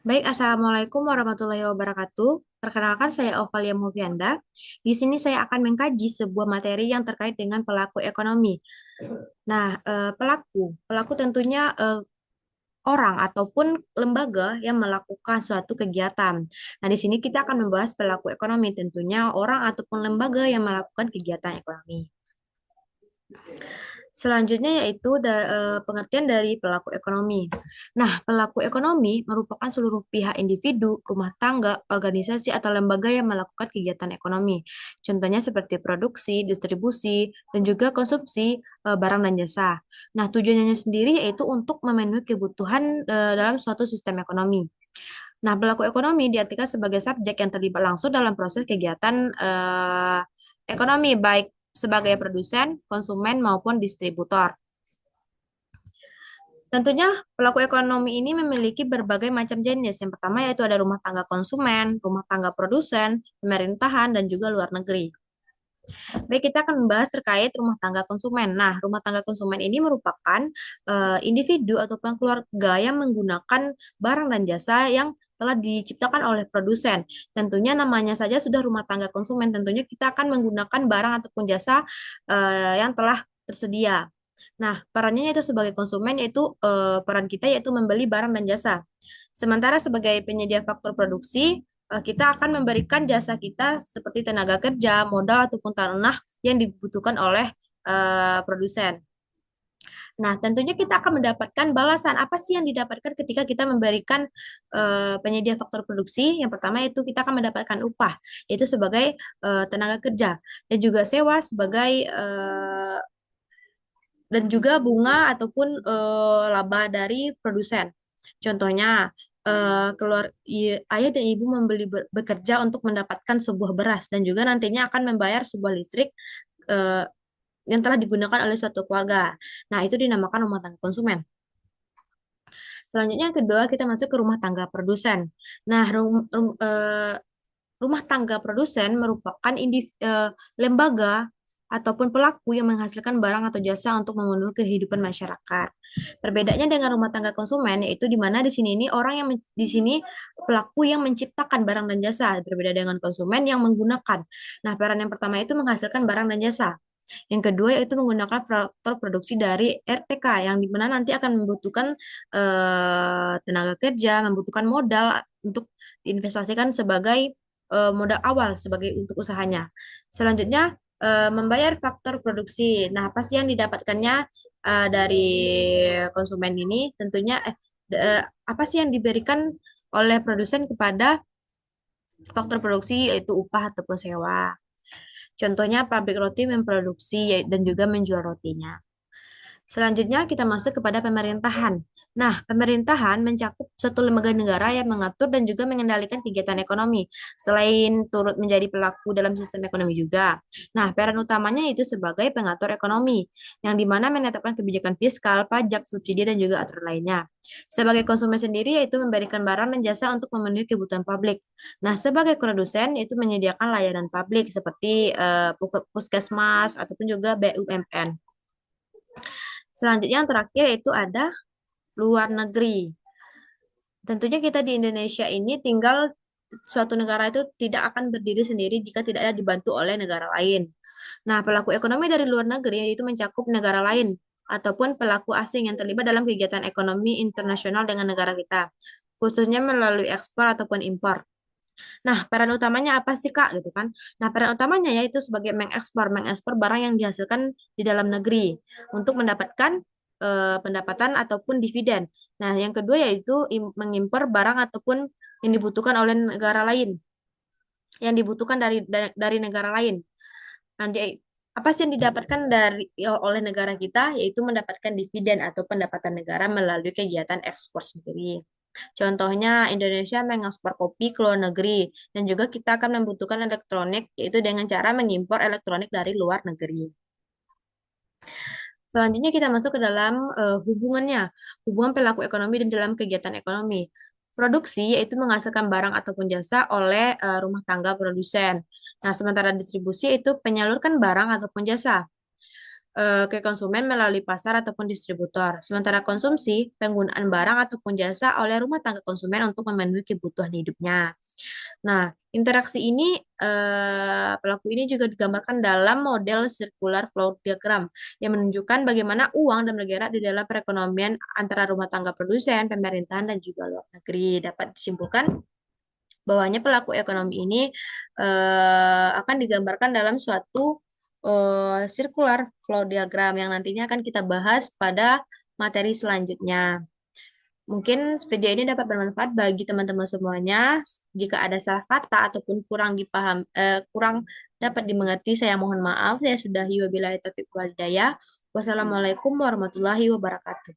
Baik, Assalamualaikum warahmatullahi wabarakatuh. Perkenalkan, saya Ovalia Movianda. Di sini saya akan mengkaji sebuah materi yang terkait dengan pelaku ekonomi. Nah, pelaku tentunya orang ataupun lembaga yang melakukan suatu kegiatan. Nah, di sini kita akan membahas pelaku ekonomi, tentunya orang ataupun lembaga yang melakukan kegiatan ekonomi. Selanjutnya yaitu pengertian dari pelaku ekonomi. Nah, pelaku ekonomi merupakan seluruh pihak individu, rumah tangga, organisasi, atau lembaga yang melakukan kegiatan ekonomi. Contohnya seperti produksi, distribusi, dan juga konsumsi barang dan jasa. Nah, tujuannya sendiri yaitu untuk memenuhi kebutuhan dalam suatu sistem ekonomi. Nah, pelaku ekonomi diartikan sebagai subjek yang terlibat langsung dalam proses kegiatan ekonomi, baik sebagai produsen, konsumen, maupun distributor. Tentunya pelaku ekonomi ini memiliki berbagai macam jenis. Yang pertama yaitu ada rumah tangga konsumen, rumah tangga produsen, pemerintahan, dan juga luar negeri. Baik, kita akan membahas terkait rumah tangga konsumen. Nah, rumah tangga konsumen ini merupakan individu ataupun keluarga yang menggunakan barang dan jasa yang telah diciptakan oleh produsen. Tentunya namanya saja sudah rumah tangga konsumen. Tentunya kita akan menggunakan barang ataupun jasa yang telah tersedia. Nah, perannya itu sebagai konsumen yaitu peran kita yaitu membeli barang dan jasa. Sementara sebagai penyedia faktor produksi, kita akan memberikan jasa kita seperti tenaga kerja, modal ataupun tanah yang dibutuhkan oleh produsen. Nah, tentunya kita akan mendapatkan balasan. Apa sih yang didapatkan ketika kita memberikan penyedia faktor produksi? Yang pertama itu kita akan mendapatkan upah, yaitu sebagai tenaga kerja, dan juga sewa sebagai dan juga bunga ataupun laba dari produsen. Contohnya, ayah dan ibu bekerja untuk mendapatkan sebuah beras dan juga nantinya akan membayar sebuah listrik eh, yang telah digunakan oleh suatu keluarga. Nah, itu dinamakan rumah tangga konsumen. Selanjutnya yang kedua, kita masuk ke rumah tangga produsen. Nah, rumah tangga produsen merupakan lembaga ataupun pelaku yang menghasilkan barang atau jasa untuk memenuhi kehidupan masyarakat. Perbedaannya dengan rumah tangga konsumen yaitu di mana di sini ini orang yang di sini pelaku yang menciptakan barang dan jasa, berbeda dengan konsumen yang menggunakan. Nah, peran yang pertama itu menghasilkan barang dan jasa. Yang kedua yaitu menggunakan faktor produksi dari RTK yang dimana nanti akan membutuhkan tenaga kerja, membutuhkan modal untuk diinvestasikan sebagai modal awal sebagai untuk usahanya. Selanjutnya membayar faktor produksi. Nah, apa sih yang didapatkannya dari konsumen ini? Tentunya apa sih yang diberikan oleh produsen kepada faktor produksi yaitu upah ataupun sewa. Contohnya pabrik roti memproduksi dan juga menjual rotinya. Selanjutnya kita masuk kepada pemerintahan. Nah, pemerintahan mencakup suatu lembaga negara yang mengatur dan juga mengendalikan kegiatan ekonomi, selain turut menjadi pelaku dalam sistem ekonomi juga. Nah, peran utamanya itu sebagai pengatur ekonomi, yang dimana menetapkan kebijakan fiskal, pajak, subsidi, dan juga aturan lainnya. Sebagai konsumen sendiri, yaitu memberikan barang dan jasa untuk memenuhi kebutuhan publik. Nah, sebagai produsen, itu menyediakan layanan publik seperti puskesmas ataupun juga BUMN. Selanjutnya yang terakhir yaitu ada luar negeri. Tentunya kita di Indonesia ini tinggal suatu negara itu tidak akan berdiri sendiri jika tidak ada dibantu oleh negara lain. Nah, pelaku ekonomi dari luar negeri itu mencakup negara lain ataupun pelaku asing yang terlibat dalam kegiatan ekonomi internasional dengan negara kita, khususnya melalui ekspor ataupun impor. Nah, peran utamanya apa sih, Kak? Gitu kan. Nah, peran utamanya yaitu sebagai mengekspor barang yang dihasilkan di dalam negeri untuk mendapatkan pendapatan ataupun dividen. Nah, yang kedua yaitu mengimpor barang ataupun yang dibutuhkan oleh negara lain, yang dibutuhkan dari negara lain. Nanti apa sih yang didapatkan oleh negara kita yaitu mendapatkan dividen atau pendapatan negara melalui kegiatan ekspor sendiri. Contohnya Indonesia mengekspor kopi ke luar negeri dan juga kita akan membutuhkan elektronik yaitu dengan cara mengimpor elektronik dari luar negeri. Selanjutnya kita masuk ke dalam hubungan pelaku ekonomi dan dalam kegiatan ekonomi. Produksi yaitu menghasilkan barang ataupun jasa oleh rumah tangga produsen. Nah, sementara distribusi itu penyalurkan barang ataupun jasa. ke konsumen melalui pasar ataupun distributor. Sementara konsumsi, penggunaan barang ataupun jasa oleh rumah tangga konsumen untuk memenuhi kebutuhan hidupnya. Nah, interaksi ini, pelaku ini juga digambarkan dalam model circular flow diagram yang menunjukkan bagaimana uang dan bergerak di dalam perekonomian antara rumah tangga produsen, pemerintahan, dan juga luar negeri. Dapat disimpulkan bahwanya pelaku ekonomi ini akan digambarkan dalam suatu circular flow diagram yang nantinya akan kita bahas pada materi selanjutnya. Mungkin video ini dapat bermanfaat bagi teman-teman semuanya. Jika ada salah kata ataupun kurang dapat dimengerti, saya mohon maaf. Saya sudahi wabillahi taufiq wal hidayah. Wassalamualaikum warahmatullahi wabarakatuh.